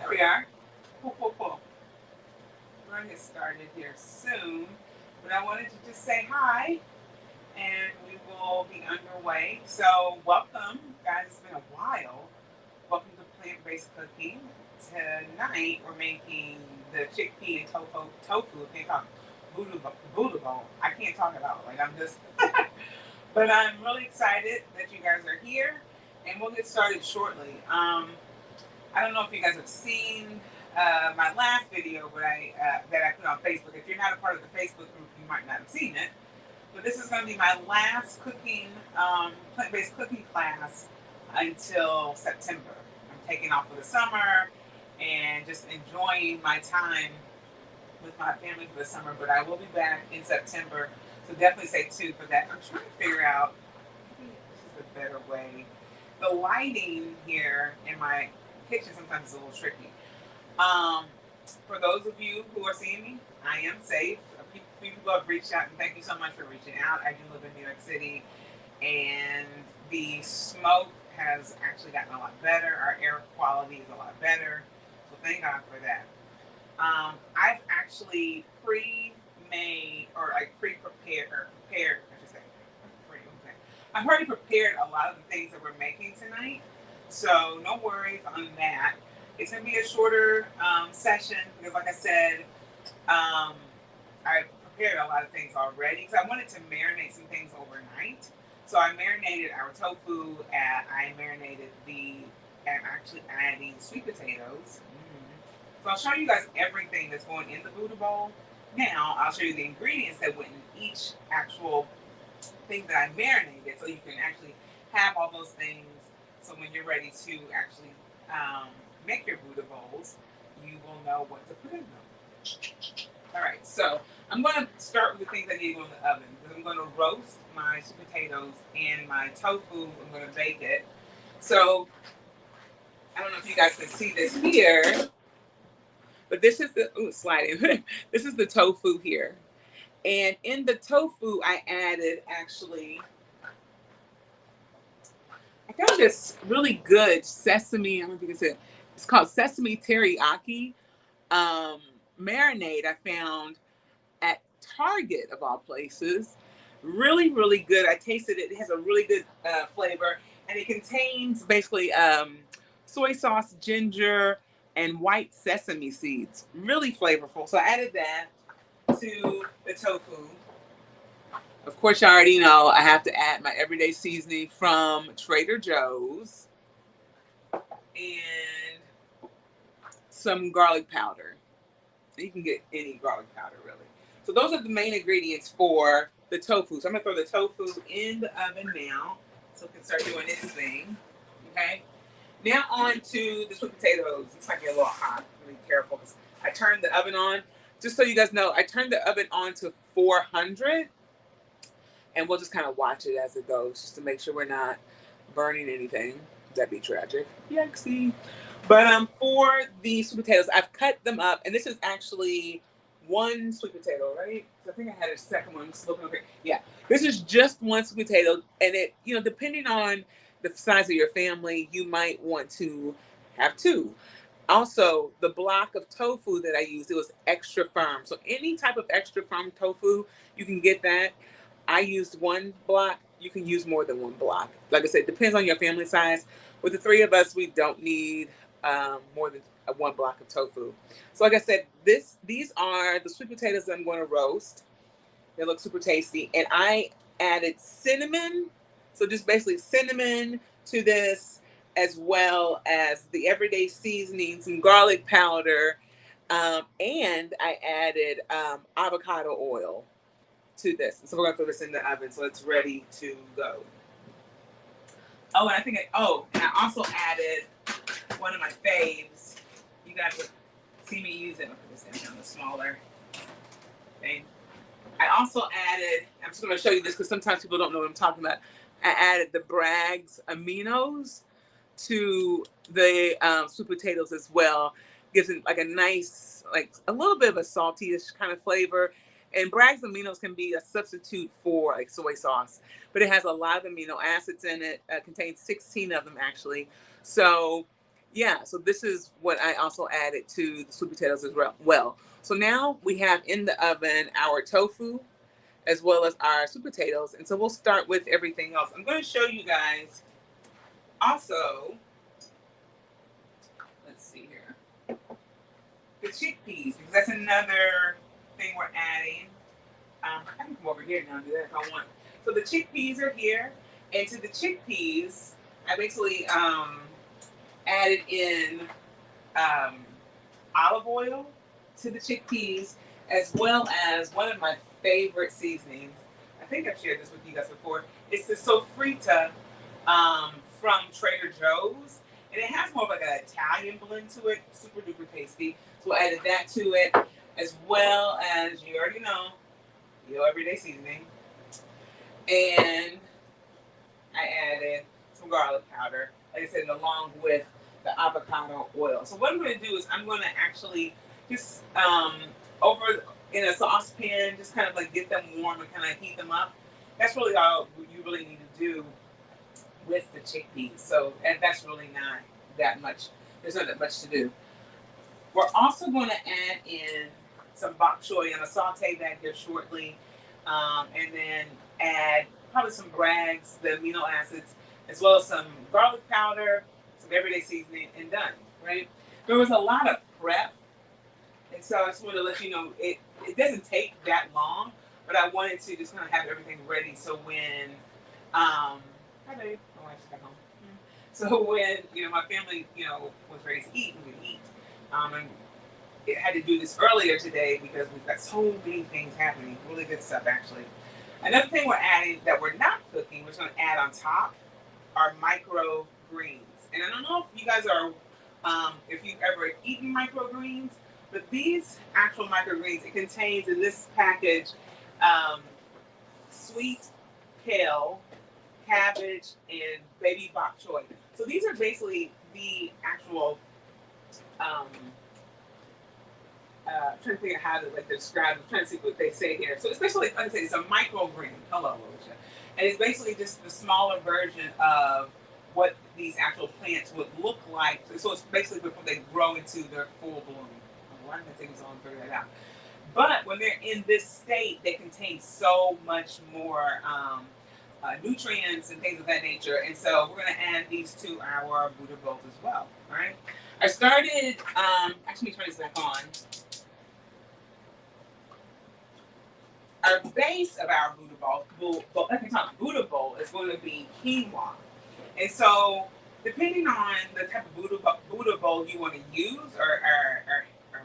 we are. Cool, cool, cool. We're going to get started here soon, but I wanted to just say hi, and we will be underway. So, welcome, guys. It's been a while. Welcome to Plant-Based Cooking. Tonight, we're making the chickpea and tofu. I can't talk. Voodoo bowl. I can't talk about it. Like, I'm just. But I'm really excited that you guys are here, and we'll get started shortly. I don't know if you guys have seen my last video, but that I put on Facebook. If you're not a part of the Facebook group, you might not have seen it. But this is going to be my last plant-based cooking class until September. I'm taking off for the summer and just enjoying my time with my family for the summer. But I will be back in September, so definitely stay tuned for that. I'm trying to figure out, maybe this is a better way. The lighting here in my kitchen sometimes is a little tricky. For those of you who are seeing me, I am safe. People have reached out, and thank you so much for reaching out. I do live in New York City, and the smoke has actually gotten a lot better. Our air quality is a lot better, so thank God for that. I've actually pre-made or like prepared, I should say. I've already prepared a lot of the things that we're making tonight, so no worries on that. It's going to be a shorter session because, like I said, I prepared a lot of things already because I wanted to marinate some things overnight. So I marinated our tofu. I marinated I'm actually adding sweet potatoes. So I'll show you guys everything that's going in the Buddha bowl. Now I'll show you the ingredients that went in each actual thing that I marinated, so you can actually have all those things. So when you're ready to actually make your Buddha bowls, you will know what to put in them. All right, so I'm going to start with the things I need to go in the oven because I'm going to roast my sweet potatoes and my tofu. I'm going to bake it. So I don't know if you guys can see this here, but this is sliding. This is the tofu here. And in the tofu, I added I found this really good sesame, I don't know if you can say it. It's called sesame teriyaki marinade I found at Target of all places. Really, really good. I tasted it. It has a really good flavor, and it contains basically soy sauce, ginger, and white sesame seeds. Really flavorful. So I added that to the tofu. Of course, you already know I have to add my everyday seasoning from Trader Joe's and some garlic powder. You can get any garlic powder, really. So those are the main ingredients for the tofu. So I'm going to throw the tofu in the oven now so it can start doing its thing. Okay? Now on to the sweet potatoes. It's like a little hot. Be careful because I turned the oven on. Just so you guys know, I turned the oven on to 400. And we'll just kind of watch it as it goes just to make sure we're not burning anything. That'd be tragic. Yikesy. But for the sweet potatoes, I've cut them up. And this is actually one sweet potato, right? I think I had a second one. Yeah. This is just one sweet potato. And it, depending on the size of your family, you might want to have two. Also, the block of tofu that I used, it was extra firm. So any type of extra firm tofu, you can get that. I used one block. You can use more than one block. Like I said, it depends on your family size. With the three of us, we don't need more than one block of tofu. So like I said, these are the sweet potatoes that I'm going to roast. They look super tasty. And I added cinnamon. So just basically cinnamon to this, as well as the everyday seasoning, some garlic powder, and I added avocado oil to this. So we're going to throw this in the oven so it's ready to go. Oh, and and I also added one of my faves. You guys would see me use it. I'll put this down on the smaller thing. I also added, I'm just going to show you this because sometimes people don't know what I'm talking about. I added the Bragg's aminos to the sweet potatoes as well. Gives it like a nice, like a little bit of a salty-ish kind of flavor. And Bragg's aminos can be a substitute for like soy sauce, but it has a lot of amino acids in it. Contains 16 of them actually. So Yeah, so this is what I also added to the sweet potatoes as well. So now we have in the oven our tofu as well as our sweet potatoes. And so we'll start with everything else. I'm going to show you guys also, let's see here, the chickpeas, because that's another thing we're adding. I can come over here now and do that if I want. So the chickpeas are here. And to the chickpeas, I basically added in um, olive oil to the chickpeas, as well as one of my favorite seasonings. I think I've shared this with you guys before. It's the sofrita from Trader Joe's. And it has more of like an Italian blend to it, super duper tasty. So I added that to it, as well as, you already know, your everyday seasoning. And I added some garlic powder, like I said, along with the avocado oil. So what I'm going to do is I'm going to actually just over in a saucepan, just kind of like get them warm and kind of heat them up. That's really all you really need to do with the chickpeas. So, and that's really not that much. There's not that much to do. We're also going to add in some bok choy. I'm going to saute that here shortly, and then add probably some Bragg's, the amino acids, as well as some garlic powder, some everyday seasoning, and done. Right? There was a lot of prep, and so I just wanted to let you know it doesn't take that long, but I wanted to just kind of have everything ready so when hi babe, my wife's got home. So when my family was ready to eat, we could eat. And it had to do this earlier today because we've got so many things happening. Really good stuff, actually. Another thing we're adding that we're not cooking, we're going to add on top, are micro greens. And I don't know if you guys are, if you've ever eaten microgreens, but these actual microgreens, it contains in this package sweet kale, cabbage, and baby bok choy. So these are basically the actual trying to figure out how to describe it, trying to see what they say here. So it's basically, like I said, it's a microgreen. Hello, Alicia. And it's basically just the smaller version of what these actual plants would look like. So it's basically before they grow into their full bloom. Why did I take so long to figure that out? But when they're in this state, they contain so much more nutrients and things of that nature. And so we're going to add these to our Buddha bowls as well. All right. I started, actually, turn this back on. Our base of our Buddha bowl is going to be quinoa. And so, depending on the type of Buddha bowl you want to use or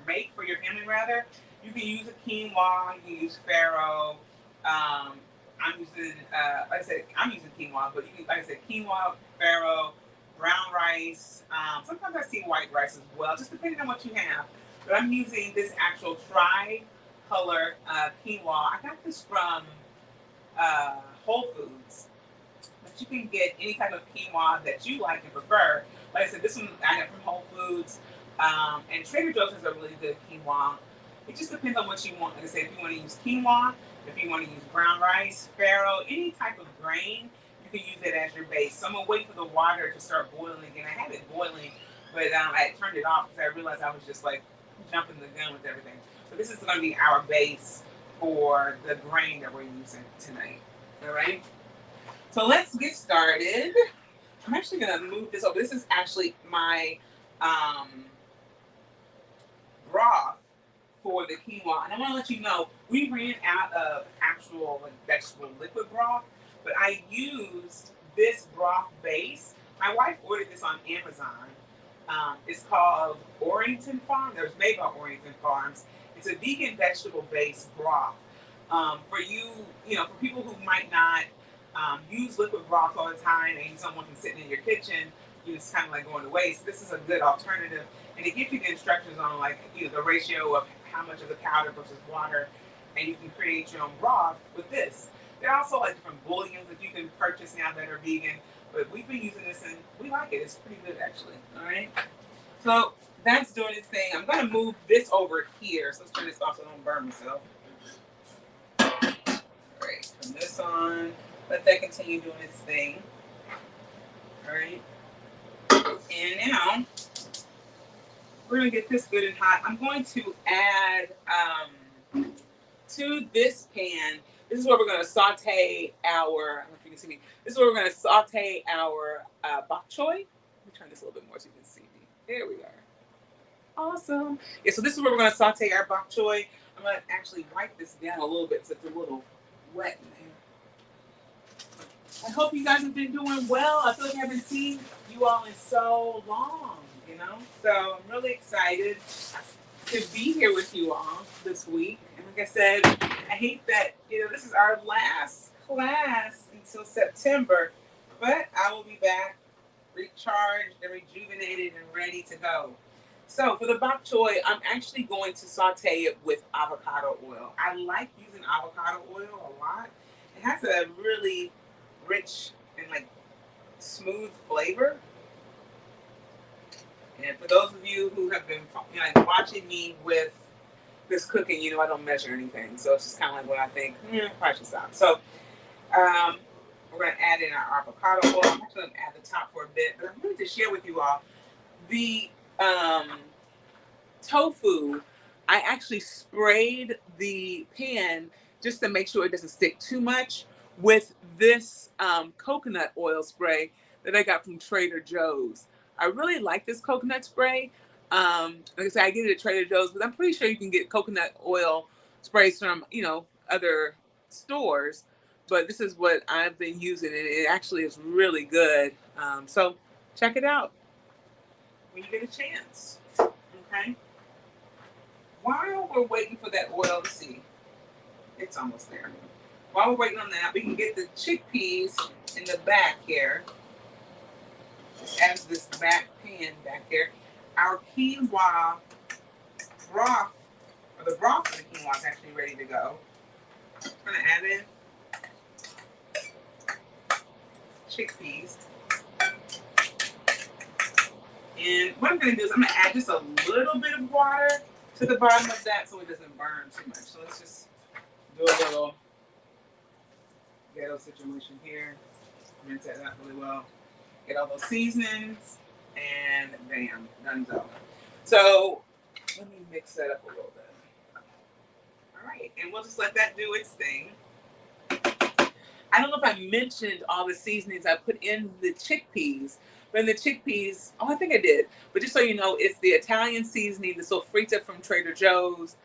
make for your family, rather, you can use a quinoa, you can use farro. I'm using, like I said, I'm using quinoa, but you can, like I said, quinoa, farro, brown rice. Sometimes I see white rice as well, just depending on what you have. But I'm using this actual tri-color quinoa. I got this from Whole Foods, but you can get any type of quinoa that you like and prefer. Like I said, this one I got from Whole Foods, and Trader Joe's has a really good quinoa. It just depends on what you want. Like I said, if you want to use quinoa, if you want to use brown rice, farro, any type of grain, you can use it as your base. So I'm going to wait for the water to start boiling again. I had it boiling, but I turned it off because I realized I was just like jumping the gun with everything. So this is going to be our base for the grain that we're using tonight. All right? So let's get started. I'm actually going to move this over. This is actually my broth for the quinoa. And I want to let you know, we ran out of actual vegetable liquid broth, but I used this broth base. My wife ordered this on Amazon. It's called Orrington Farms. It was made by Orrington Farms. It's a vegan vegetable based broth. For for people who might not use liquid broth all the time and you don't want them sitting in your kitchen, it's kind of like going to waste. This is a good alternative, and it gives you the instructions on the ratio of how much of the powder versus water, and you can create your own broth with this. There are also different bouillons that you can purchase now that are vegan, but we've been using this and we like it. It's pretty good actually. All right. So that's doing its thing. I'm going to move this over here. So let's turn this off so I don't burn myself. All right. Turn this on. Let that continue doing its thing. All right. And now We're gonna get this good and hot. I'm going to add to this pan. This is where we're gonna saute our. I don't know if you can see me. This is where we're gonna saute our bok choy. Let me turn this a little bit more so you can see me. There we are. Awesome. Yeah, so this is where we're going to saute our bok choy. I'm going to actually wipe this down a little bit because it's a little wet in there. I hope you guys have been doing well. I feel like I haven't seen you all in so long, you know? So I'm really excited to be here with you all this week. And like I said, I hate that, this is our last class until September, but I will be back recharged and rejuvenated and ready to go. So for the bok choy, I'm actually going to saute it with avocado oil. I like using avocado oil a lot. It has a really rich and like smooth flavor. And for those of you who have been watching me with this cooking, I don't measure anything. So it's just kind of like when I think, probably should stop. So we're going to add in our avocado oil. I'm actually going to add the top for a bit, but I'm going to share with you all the tofu. I actually sprayed the pan just to make sure it doesn't stick too much with this coconut oil spray that I got from Trader Joe's. I really like this coconut spray. Like I said, I get it at Trader Joe's, but I'm pretty sure you can get coconut oil sprays from, other stores. But this is what I've been using, and it actually is really good. So check it out when you get a chance. Okay. While we're waiting for that oil to see, it's almost there. While we're waiting on that, we can get the chickpeas in the back here. Just add to this back pan back here. Our quinoa broth, or the broth for the quinoa is actually ready to go. I'm going to add in chickpeas. And what I'm going to do is I'm going to add just a little bit of water to the bottom of that so it doesn't burn too much. So let's just do a little ghetto situation here. Rinse that out really well. Get all those seasonings, and bam, done so. So let me mix that up a little bit. All right, and we'll just let that do its thing. I don't know if I mentioned all the seasonings I put in the chickpeas. But in the chickpeas, I think I did. But just so you know, it's the Italian seasoning, the sofrita from Trader Joe's,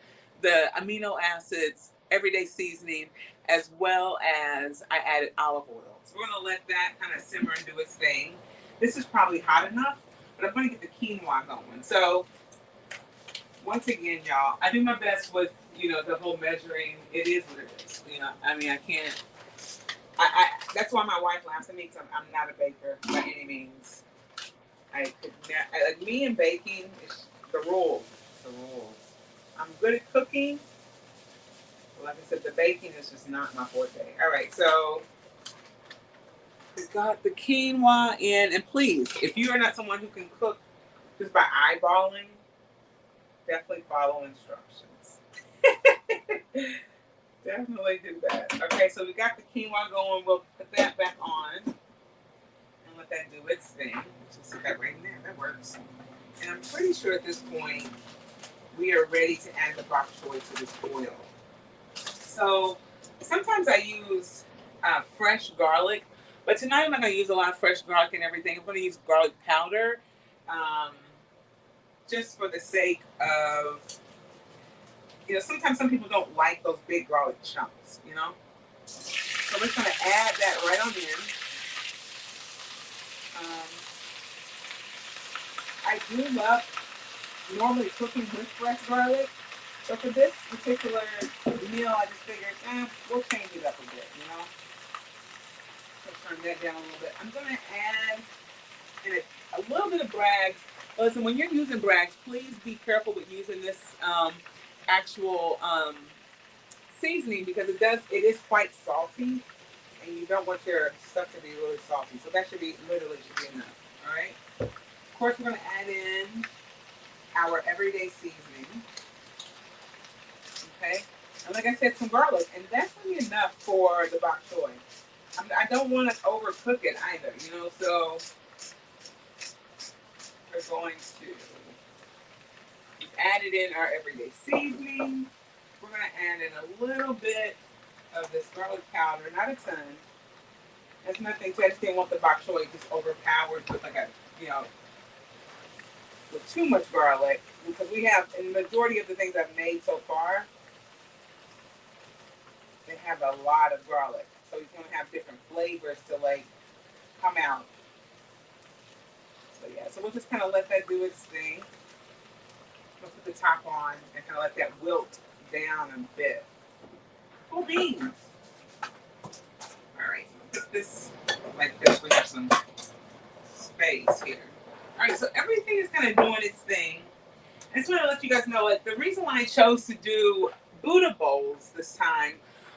the amino acids, everyday seasoning, as well as I added olive oil. So we're going to let that kind of simmer and do its thing. This is probably hot enough, but I'm going to get the quinoa going. So once again, y'all, I do my best with, the whole measuring. It is what it is. I can't. That's why my wife laughs at me because I'm not a baker by any means. Me and baking is the rules. The rules. I'm good at cooking. But like I said, the baking is just not my forte. All right, so we got the quinoa in. And please, if you are not someone who can cook just by eyeballing, definitely follow instructions. Definitely do that. Okay, so we got the quinoa going. We'll put that back on and let that do its thing. Just put that right in there. That works. And I'm pretty sure at this point we are ready to add the bok choy to this oil. So sometimes I use fresh garlic, but tonight I'm not going to use a lot of fresh garlic and everything. I'm going to use garlic powder, just for the sake of. Sometimes some people don't like those big garlic chunks, So we're just going to add that right on in. I do love normally cooking with fresh garlic. So for this particular meal, I just figured, we'll change it up a bit, Let's turn that down a little bit. I'm going to add in a little bit of Bragg's. Listen, when you're using Bragg's, please be careful with using this actual seasoning because it is quite salty and you don't want your stuff to be really salty. So that should be enough. All right. Of course, we're going to add in our everyday seasoning. Okay. And like I said, some garlic, and that's going to be enough for the bok choy. I don't want to overcook it either, So we're going to added in our everyday seasoning. We're going to add in a little bit of this garlic powder, not a ton. That's nothing to, I just didn't want the bok choy just overpowered with like a, you know, with too much garlic. Because we have, in the majority of the things I've made so far, they have a lot of garlic. So you're going to have different flavors to like come out. So yeah, so we'll just kind of let that do its thing. We'll put the top on and kind of let that wilt down a bit. Cool beans. All right, put this like this. We have some space here. All right, so everything is kind of doing its thing. I just want to let you guys know, like, the reason why I chose to do Buddha bowls this time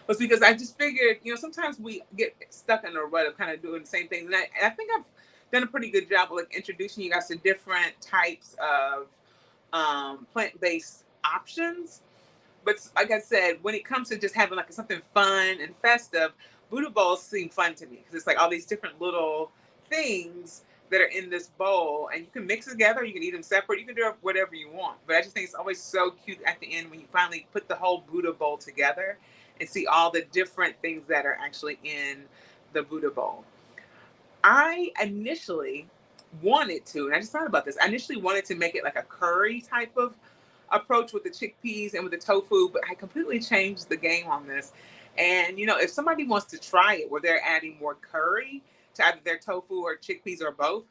was because I just figured, you know, sometimes we get stuck in a rut of kind of doing the same things, and I think I've done a pretty good job of like introducing you guys to different types of plant-based options. But like I said, when it comes to just having like something fun and festive, Buddha bowls seem fun to me because it's like all these different little things that are in this bowl, and you can mix it together. You can eat them separate. You can do whatever you want. But I just think it's always so cute at the end when you finally put the whole Buddha bowl together and see all the different things that are actually in the Buddha bowl. I initially wanted to, and I just thought about this. I initially wanted to make it like a curry type of approach with the chickpeas and with the tofu, but I completely changed the game on this. And you know, if somebody wants to try it where they're adding more curry to either their tofu or chickpeas or both,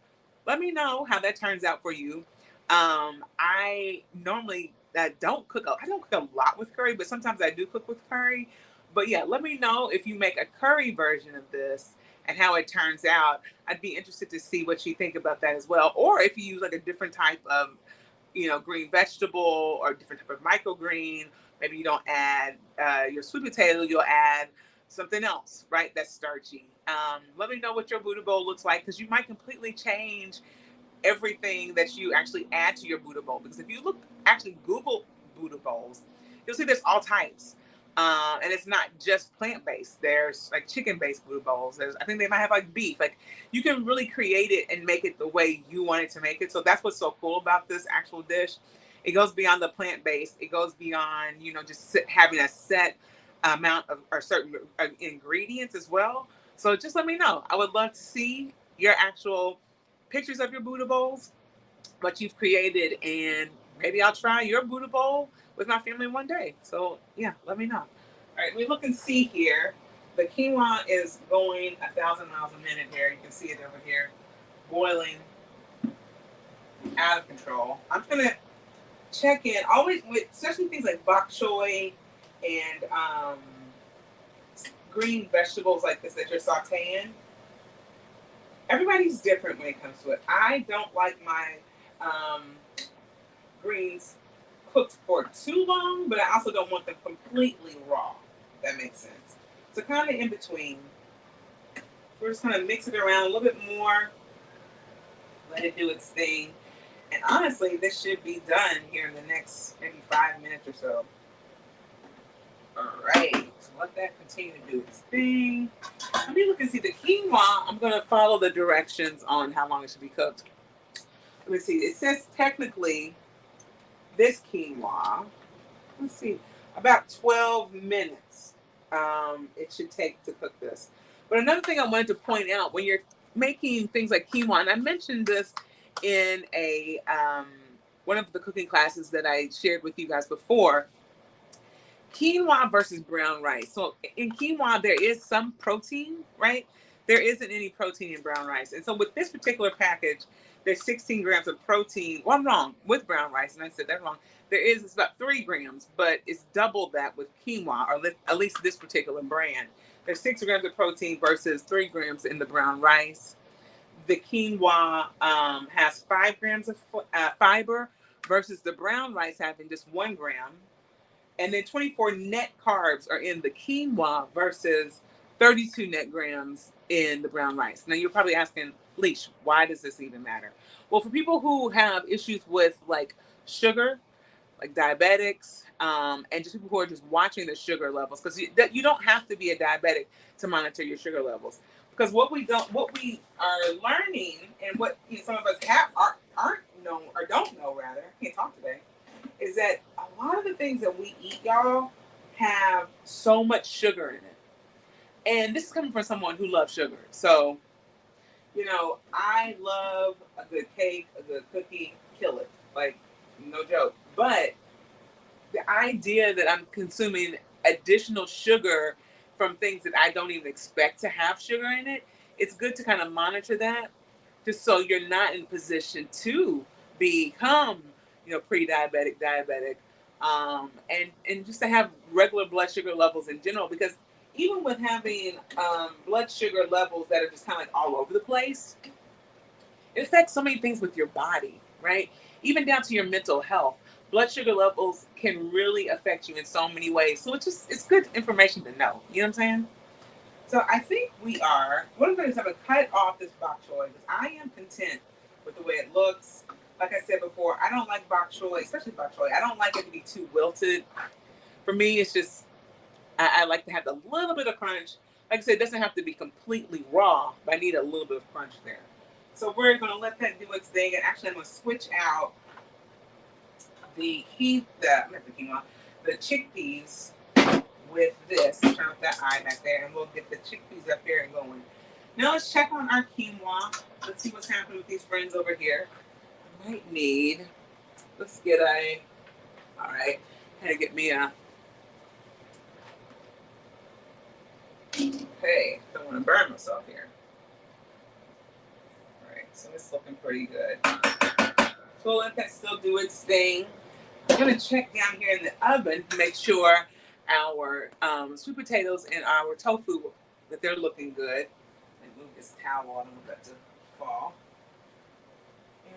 let me know how that turns out for you. I normally don't cook. I don't cook a lot with curry, but sometimes I do cook with curry. But yeah, let me know if you make a curry version of this and how it turns out. I'd be interested to see what you think about that as well. Or if you use like a different type of, you know, green vegetable or different type of microgreen. Maybe you don't add your sweet potato, you'll add something else, right? That's starchy. Let me know what your Buddha bowl looks like because you might completely change everything that you actually add to your Buddha bowl. Because if you look, actually Google Buddha bowls, you'll see there's all types. And it's not just plant based. There's like chicken based Buddha bowls. There's, I think they might have like beef. Like you can really create it and make it the way you want it to make it. So that's what's so cool about this actual dish. It goes beyond the plant based. It goes beyond, you know, just having a set amount of or certain ingredients as well. So just let me know. I would love to see your actual pictures of your Buddha bowls, what you've created, and maybe I'll try your Buddha bowl with my family one day. So yeah, let me know. All right, we look and see here. The quinoa is going 1,000 miles a minute here. You can see it over here, boiling out of control. I'm gonna check in always with, especially things like bok choy and green vegetables like this that you're sauteing. Everybody's different when it comes to it. I don't like my greens cooked for too long, but I also don't want them completely raw. If that makes sense. So kind of in between. We're just gonna mix it around a little bit more. Let it do its thing. And honestly, this should be done here in the next maybe 5 minutes or so. All right, so let that continue to do its thing. Let me look and see the quinoa. I'm gonna follow the directions on how long it should be cooked. Let me see. It says technically this quinoa, let's see, about 12 minutes it should take to cook this. But another thing I wanted to point out when you're making things like quinoa, and I mentioned this in a one of the cooking classes that I shared with you guys before, quinoa versus brown rice. So in quinoa, there is some protein, right? There isn't any protein in brown rice. And so with this particular package, there's 16 grams of protein. Well, I'm wrong with brown rice, and I said that wrong. It's about 3 grams, but it's double that with quinoa, or at least this particular brand. There's 6 grams of protein versus 3 grams in the brown rice. The quinoa has 5 grams of fiber versus the brown rice having just 1 gram. And then 24 net carbs are in the quinoa versus 32 net grams in the brown rice. Now you're probably asking, Leash, why does this even matter? Well, for people who have issues with like sugar, like diabetics, and just people who are just watching the sugar levels, because you don't have to be a diabetic to monitor your sugar levels. Because what we are learning, and what some of us aren't know or don't know rather, I can't talk today, is y'all, have so much sugar in it. And this is coming from someone who loves sugar. So, I love a good cake, a good cookie, kill it. Like, no joke. But the idea that I'm consuming additional sugar from things that I don't even expect to have sugar in it, it's good to kind of monitor that just so you're not in position to become, pre-diabetic, diabetic, and just to have regular blood sugar levels in general. Because even with having blood sugar levels that are just kind of like all over the place, it affects so many things with your body, right? Even down to your mental health. Blood sugar levels can really affect you in so many ways. So it's good information to know. You know what I'm saying? So I think what I'm going to do is I'm going to cut off this bok choy because I am content with the way it looks. Like I said before, I don't like bok choy, especially bok choy. I don't like it to be too wilted. For me, it's just, I like to have a little bit of crunch. Like I said, it doesn't have to be completely raw, but I need a little bit of crunch there. So we're going to let that do its thing. And actually, I'm going to switch out the chickpeas with this. Turn off that eye back there, and we'll get the chickpeas up here and going. Now let's check on our quinoa. Let's see what's happening with these friends over here. I might need, all right, kind of get me okay, don't want to burn myself here. All right, so it's looking pretty good. So we'll let that still do its thing. I'm going to check down here in the oven to make sure our sweet potatoes and our tofu, that they're looking good. And move this towel, I don't want that to fall.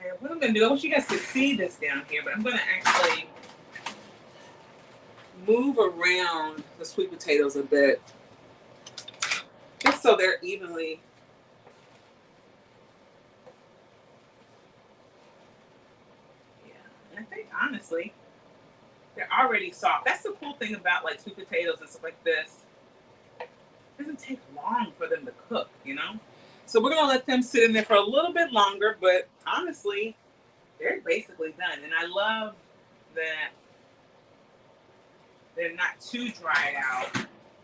And what I'm going to do, I want you guys to see this down here, but I'm going to actually move around the sweet potatoes a bit, just so they're evenly. Yeah, and I think honestly, they're already soft. That's the cool thing about like sweet potatoes and stuff like this. It doesn't take long for them to cook, So we're gonna let them sit in there for a little bit longer, but honestly, they're basically done. And I love that they're not too dried out.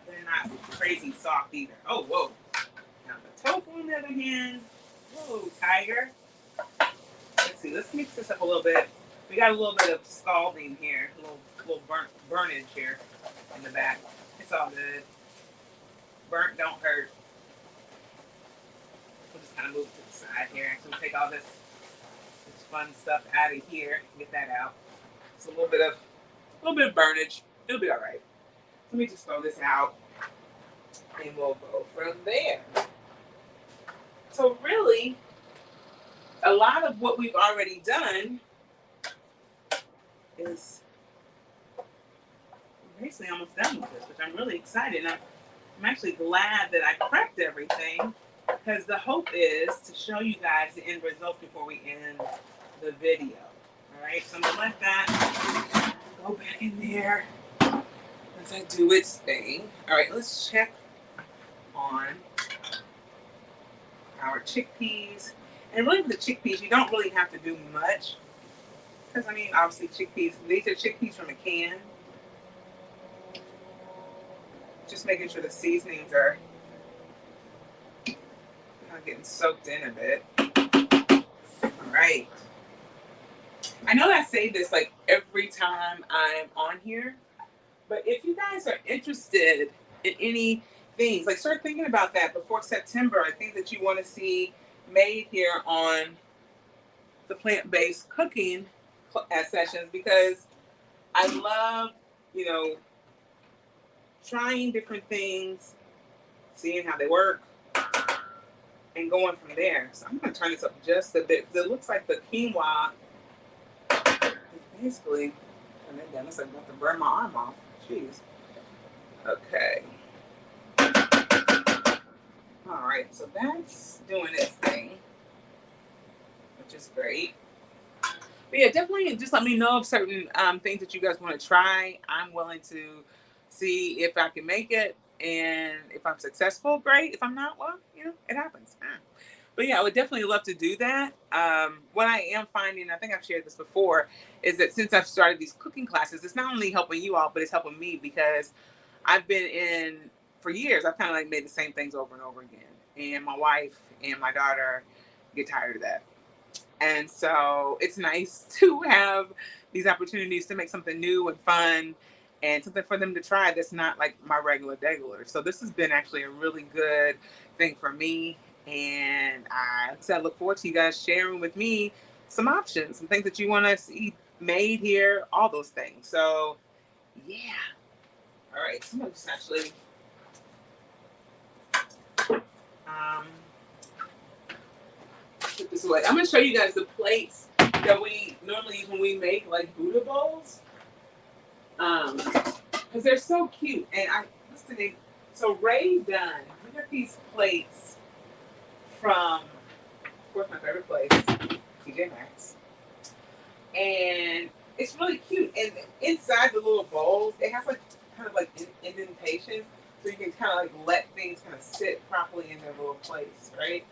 They're not crazy soft either. Oh, whoa. Now the tofu on the other hand, whoa, tiger. Let's see, let's mix this up a little bit. We got a little bit of scalding here, a little burnage here in the back. It's all good. Burnt don't hurt. We'll just kind of move it to the side here. So we'll take all this fun stuff out of here. Get that out. It's a little bit of burnage. It'll be all right. Let me just throw this out, and we'll go from there. So really, a lot of what we've already done is basically almost done with this, which I'm really excited. I'm actually glad that I prepped everything, because the hope is to show you guys the end result before we end the video. All right, so I'm gonna let that go back in there. Let that do its thing. All right, let's check on our chickpeas. And really with the chickpeas, you don't really have to do much, because obviously chickpeas, these are chickpeas from a can. Just making sure the seasonings are getting soaked in a bit. All right. I know I say this like every time I'm on here, but if you guys are interested in any things, like start thinking about that before September. I think that you want to see made here on the plant-based cooking sessions, because I love, trying different things, seeing how they work, and going from there. So I'm going to turn this up just a bit, because it looks like the quinoa is basically, and then it's like I'm about to burn my arm off. Jeez. Okay. All right, so that's doing its thing, which is great. But yeah, definitely just let me know of certain things that you guys want to try. I'm willing to see if I can make it, and if I'm successful, great. If I'm not, well, it happens. But But yeah, I would definitely love to do that. What I am finding, I think I've shared this before, is that since I've started these cooking classes, it's not only helping you all, but it's helping me because I've been in for years. I've kind of like made the same things over and over again, and my wife and my daughter get tired of that. And so it's nice to have these opportunities to make something new and fun and something for them to try that's not like my regular. So this has been actually a really good thing for me. And I look forward to you guys sharing with me some options, some things that you want to see made here, all those things. So yeah. All right. So I'm gonna just actually um, put this away. I'm gonna show you guys the plates that we normally use when we make like Buddha bowls. Because they're so cute. And what's the name? So Ray Dunn, we got these plates from, of course, my favorite place, TJ Maxx. And it's really cute. And inside the little bowls, it has like kind of like indentations, so you can kind of like let things kind of sit properly in their little place, right?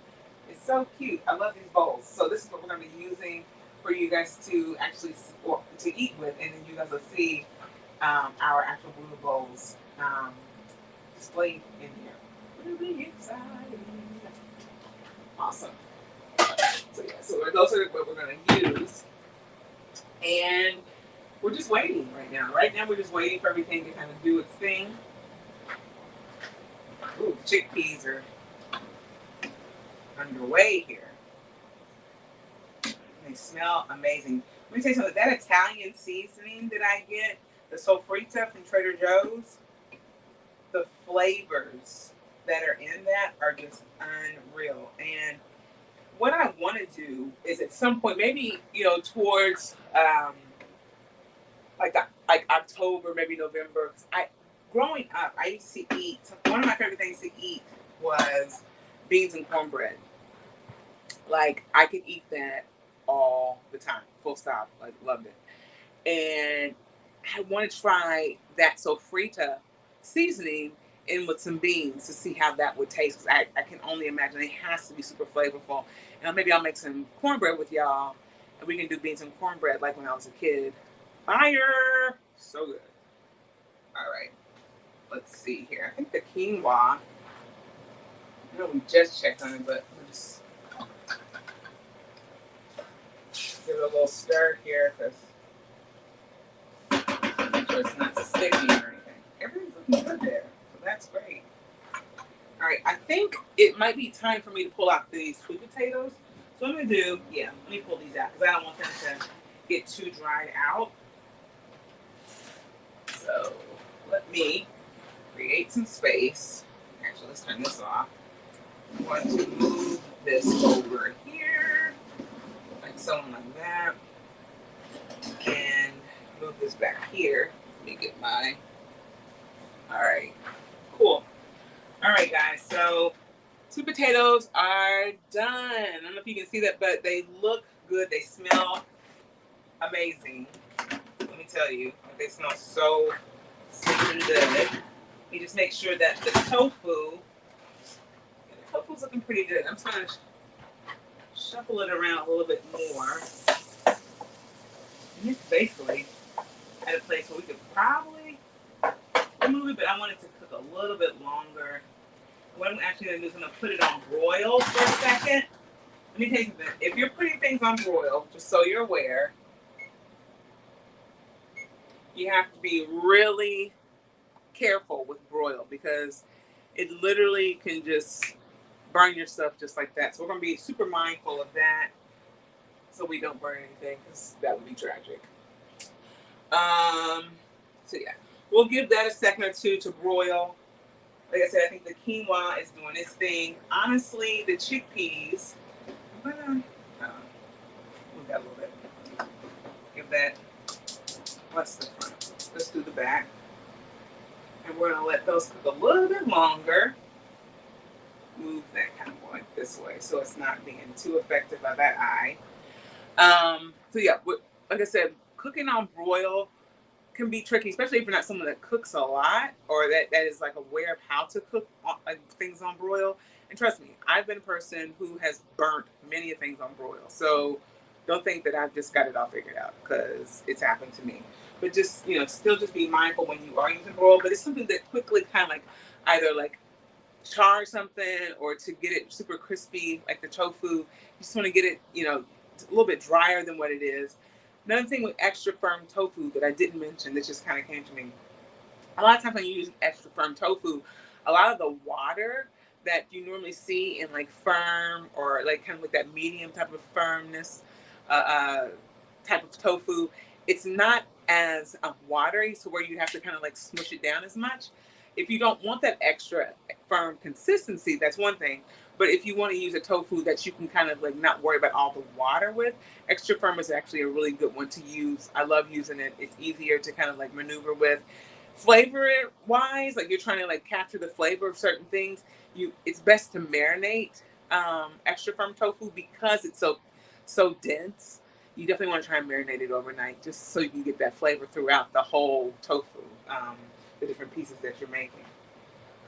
It's so cute. I love these bowls. So this is what we're going to be using for you guys to actually to eat with, and then you guys will see our actual Buddha bowls displayed in here. Really exciting. Awesome. So yeah, so those are what we're going to use. And we're just waiting right now. Right now we're just waiting for everything to kind of do its thing. Ooh, chickpeas are underway here. They smell amazing. Let me tell you something. That Italian seasoning that I get, the sofrita from Trader Joe's, the flavors that are in that are just unreal. And what I want to do is at some point, maybe towards like October, maybe November. Growing up, I used to eat. One of my favorite things to eat was beans and cornbread. Like I could eat that all the time, full stop. Like loved it. And I want to try that sofrita seasoning in with some beans to see how that would taste. Because I can only imagine it has to be super flavorful. And maybe I'll make some cornbread with y'all, and we can do beans and cornbread like when I was a kid. Fire! So good. All right. Let's see here. I think the quinoa. I know we just checked on it, but we'll just give it a little stir here because make sure it's not sticky or anything. Everything's looking good there, so that's great. All right, I think it might be time for me to pull out these sweet potatoes. So what I'm gonna do, let me pull these out because I don't want them to get too dried out. So let me create some space. Actually, let's turn this off. I'm going to move this over here, like something like that, and move this back here. Let me get my. All right, cool. All right, guys. So sweet potatoes are done. I don't know if you can see that, but they look good. They smell amazing. Let me tell you, they smell so sweet and good. You just make sure that the tofu's looking pretty good. I'm just going to shuffle it around a little bit more. And it's basically at a place where we could probably remove it, but I want it to cook a little bit longer. What I'm actually going to do is I'm going to put it on broil for a second. Let me tell you something. If you're putting things on broil, just so you're aware, you have to be really careful with broil because it literally can just burn your stuff just like that. So we're going to be super mindful of that so we don't burn anything because that would be tragic. So yeah, we'll give that a second or two to broil. Like I said, I think the quinoa is doing its thing. Honestly, the chickpeas, I'm going to move that a little bit. Give that, what's the front? Let's do the back. And we're going to let those cook a little bit longer. Move that kind of like this way so it's not being too affected by that eye. So yeah, like I said, cooking on broil can be tricky, especially if you're not someone that cooks a lot or that is like aware of how to cook like things on broil. And trust me, I've been a person who has burnt many things on broil. So don't think that I've just got it all figured out because it's happened to me. But just, still just be mindful when you are using broil. But it's something that quickly kind of like either like char something or to get it super crispy, like the tofu. You just want to get it, a little bit drier than what it is. Another thing with extra firm tofu that I didn't mention that just kind of came to me. A lot of times when you use extra firm tofu, a lot of the water that you normally see in like firm or like kind of like that medium type of firmness uh, uh, type of tofu, it's not as watery, so where you have to kind of like smush it down as much. If you don't want that extra firm consistency, that's one thing. But if you want to use a tofu that you can kind of like not worry about all the water with, extra firm is actually a really good one to use. I love using it. It's easier to kind of like maneuver with. Flavor wise, like you're trying to like capture the flavor of certain things, it's best to marinate extra firm tofu because it's so dense. You definitely want to try and marinate it overnight just so you can get that flavor throughout the whole tofu, the different pieces that you're making.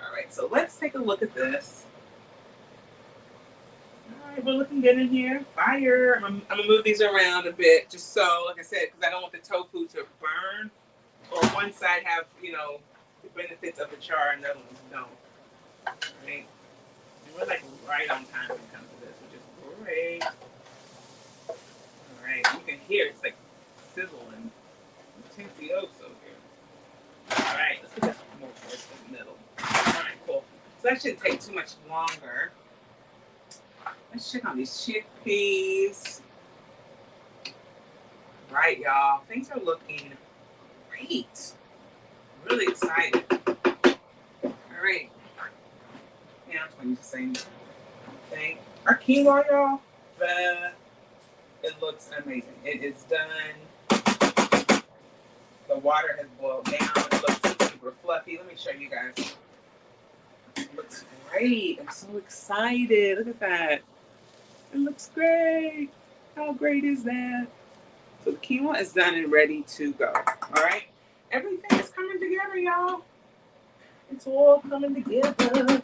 All right, so let's take a look at this. All right, we're looking good in here. Fire. I'm gonna move these around a bit just so, like I said, because I don't want the tofu to burn or one side have, the benefits of the char and the other ones don't. Right? And we're like right on time when it comes to this, which is great. All right, you can hear it's like sizzling. Intensioso here. All right, let's put that more towards the middle. All right, cool. So that shouldn't take too much longer. Let's check on these chickpeas. All right, y'all. Things are looking great. Really excited. All right. Yeah, I'm just going to use the same thing. Our quinoa, y'all, it looks amazing. It is done. The water has boiled down. It looks super fluffy. Let me show you guys. It looks great. I'm so excited. Look at that. It looks great. How great is that? So the quinoa is done and ready to go. All right. Everything is coming together, y'all. It's all coming together.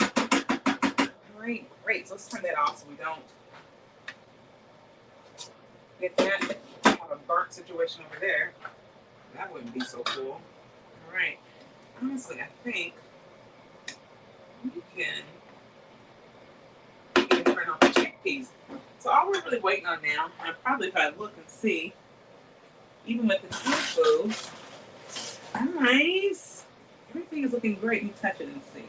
Great, great. So let's turn that off so we don't get that. Have a burnt situation over there. That wouldn't be so cool. All right. Honestly, I think we can turn off the chickpeas. So all we're really waiting on now, and probably if I look and see, even with the tofu, nice. Everything is looking great. You touch it and see.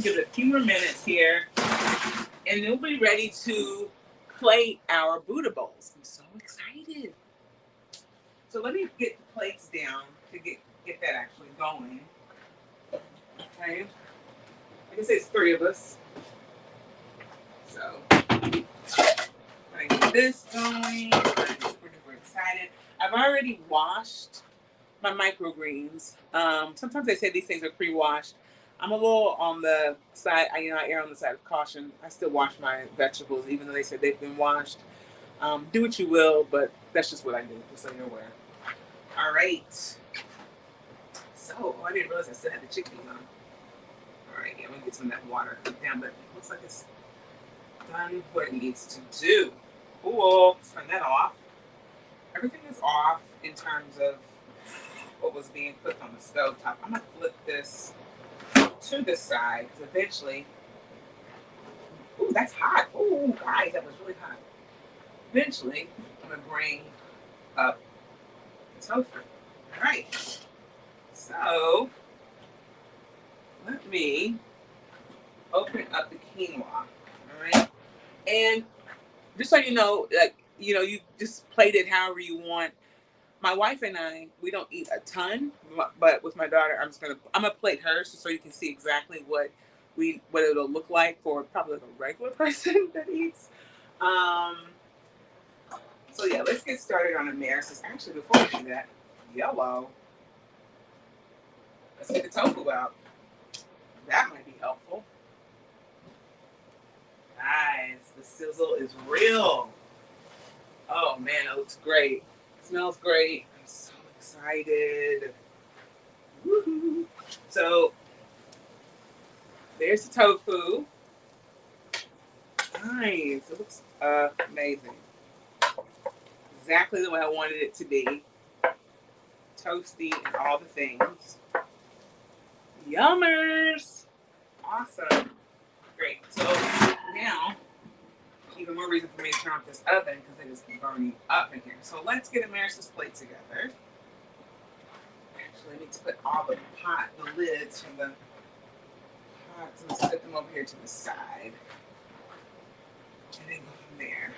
Give it a few more minutes here, and we'll be ready to plate our Buddha bowls. I'm so excited. So let me get the plates down to get that actually going. Okay. Like I said, it's 3 of us. So I'm gonna get this going. I'm super duper excited. I've already washed my microgreens. Sometimes they say these things are pre-washed. I'm a little on the side, I err on the side of caution. I still wash my vegetables, even though they said they've been washed. Do what you will, but that's just what I do, just so you're aware. All right. So, I didn't realize I still had the chickpeas on. All right, yeah, I'm gonna get some of that water cooked down, but it looks like it's done what it needs to do. Cool. Let's turn that off. Everything is off in terms of what was being cooked on the stove top. I'm gonna flip this to this side because eventually, ooh, that's hot. Ooh, guys, that was really hot. Eventually, I'm gonna bring up the tofu. All right. So let me open up the quinoa. All right. And just so you know, you just plate it however you want. My wife and I, we don't eat a ton, but with my daughter, I'm gonna plate hers so you can see exactly what it'll look like for probably like a regular person that eats. So yeah, let's get started on the marinades. Actually, before we do that, yellow. Let's get the tofu out. That might be helpful. Guys, the sizzle is real. Oh man, looks great. It smells great. I'm so excited. Woohoo. So there's the tofu. Nice. It looks amazing. Exactly the way I wanted it to be. Toasty and all the things. Yummers. Awesome. Great. So now, even more reason for me to turn off this oven because it is burning up in here. So let's get Amaris's plate together. Actually, I need to put all the lids from the pots and set them over here to the side. And then go from there.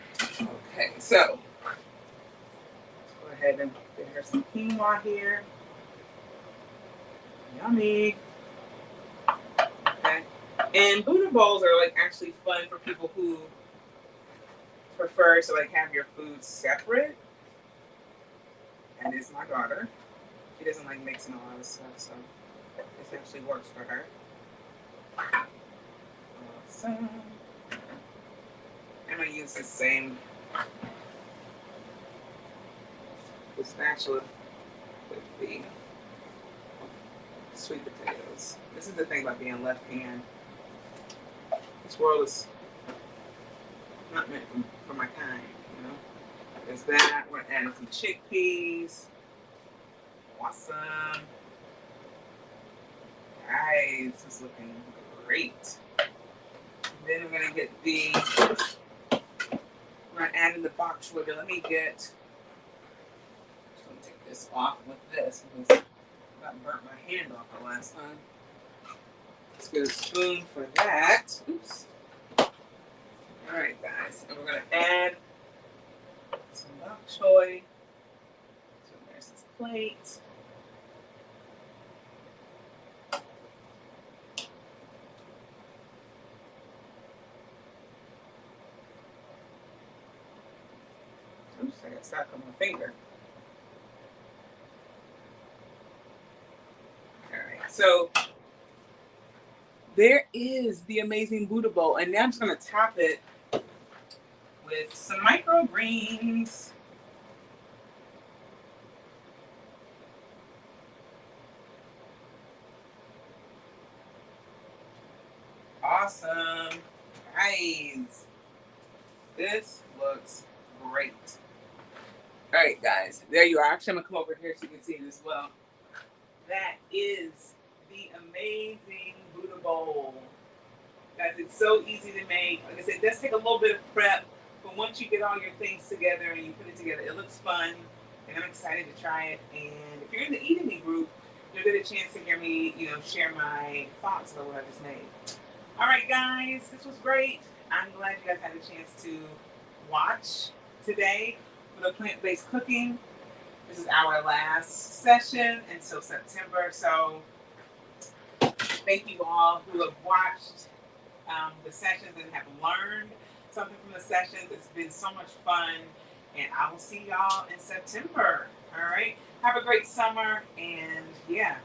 Okay, so let's go ahead and get her some quinoa here. Yummy. Okay. And Buddha bowls are like actually fun for people who prefer to like have your food separate. And it's my daughter. She doesn't like mixing a lot of stuff, so this actually works for her. Awesome. I'm gonna use the same spatula with the sweet potatoes. This is the thing about being left hand. This world is not meant for my kind, you know. There's that. We're adding some chickpeas. Awesome. Guys, this is looking great. And then we're gonna get we're gonna add in the bok choy. Let me take this off with this because I burnt my hand off the last time. Let's get a spoon for that. Oops. All right, guys, and we're gonna add some bok choy. So there's this plate. Oops, I got stuck on my finger. All right, so there is the amazing Buddha bowl, and now I'm just gonna top it with some microgreens. Awesome. Guys, this looks great. All right, guys, there you are. Actually, I'm gonna come over here so you can see it as well. That is the amazing Buddha bowl. Guys, it's so easy to make. Like I said, it does take a little bit of prep, but once you get all your things together and you put it together, it looks fun, and I'm excited to try it. And if you're in the Eat Me group, you'll get a chance to hear me, share my thoughts about what I just made. All right, guys, this was great. I'm glad you guys had a chance to watch today for the plant-based cooking. This is our last session until September, so thank you all who have watched the sessions and have learned something from the sessions. It's been so much fun, and I will see y'all in September. All right, have a great summer, and yeah,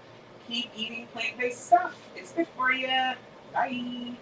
keep eating plant-based stuff. It's good for you. Bye.